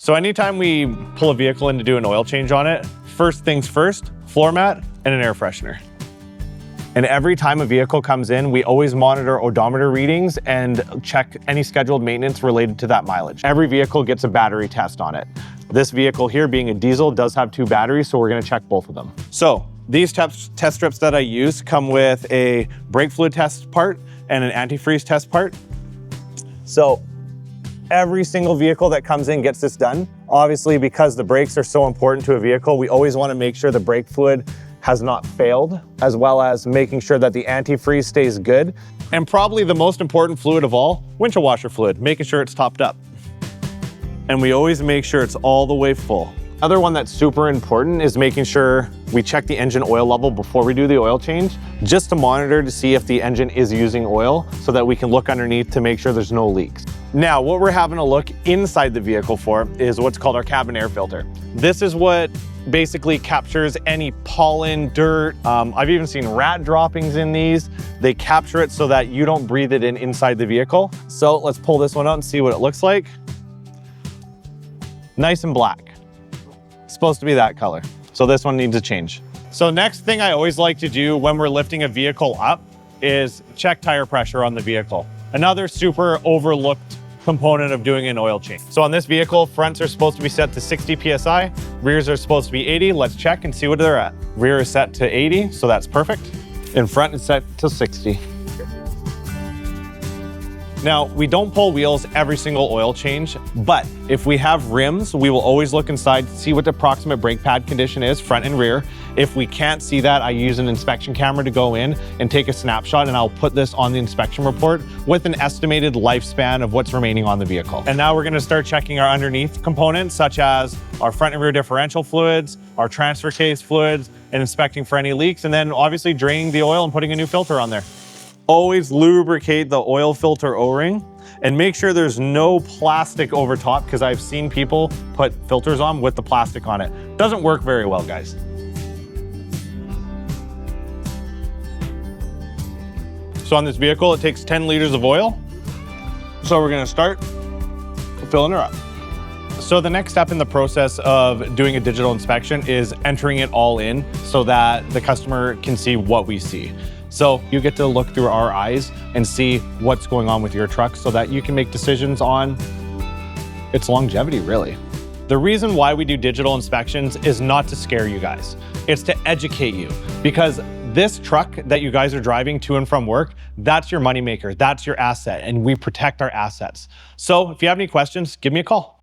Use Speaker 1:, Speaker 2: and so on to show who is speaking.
Speaker 1: So anytime we pull a vehicle in to do an oil change on it, first things first, floor mat and an air freshener. And every time a vehicle comes in, we always monitor odometer readings and check any scheduled maintenance related to that mileage. Every vehicle gets a battery test on it. This vehicle here, being a diesel, does have 2 batteries, so we're gonna check both of them. So these test strips that I use come with a brake fluid test part and an antifreeze test part. So every single vehicle that comes in gets this done. Obviously, because the brakes are so important to a vehicle, we always wanna make sure the brake fluid has not failed, as well as making sure that the antifreeze stays good. And probably the most important fluid of all, windshield washer fluid, making sure it's topped up. And we always make sure it's all the way full. Other one that's super important is making sure we check the engine oil level before we do the oil change, just to monitor to see if the engine is using oil so that we can look underneath to make sure there's no leaks. Now, what we're having a look inside the vehicle for is what's called our cabin air filter. This is what basically captures any pollen, dirt. I've even seen rat droppings in these. They capture it so that you don't breathe it in inside the vehicle. So let's pull this one out and see what it looks like. Nice and black. It's supposed to be that color. So this one needs a change. So next thing I always like to do when we're lifting a vehicle up is check tire pressure on the vehicle. Another super overlooked component of doing an oil change. So on this vehicle, fronts are supposed to be set to 60 PSI, rears are supposed to be 80. Let's check and see what they're at. Rear is set to 80, so that's perfect. In front is set to 60. Now, we don't pull wheels every single oil change, but if we have rims, we will always look inside to see what the approximate brake pad condition is, front and rear. If we can't see that, I use an inspection camera to go in and take a snapshot, and I'll put this on the inspection report with an estimated lifespan of what's remaining on the vehicle. And now we're gonna start checking our underneath components, such as our front and rear differential fluids, our transfer case fluids, and inspecting for any leaks, and then obviously draining the oil and putting a new filter on there. Always lubricate the oil filter O-ring and make sure there's no plastic over top, because I've seen people put filters on with the plastic on it. Doesn't work very well, guys. So on this vehicle, it takes 10 liters of oil. So we're gonna start filling her up. So the next step in the process of doing a digital inspection is entering it all in so that the customer can see what we see. So you get to look through our eyes and see what's going on with your truck so that you can make decisions on its longevity, really. The reason why we do digital inspections is not to scare you guys. It's to educate you, because this truck that you guys are driving to and from work, that's your moneymaker, that's your asset, and we protect our assets. So if you have any questions, give me a call.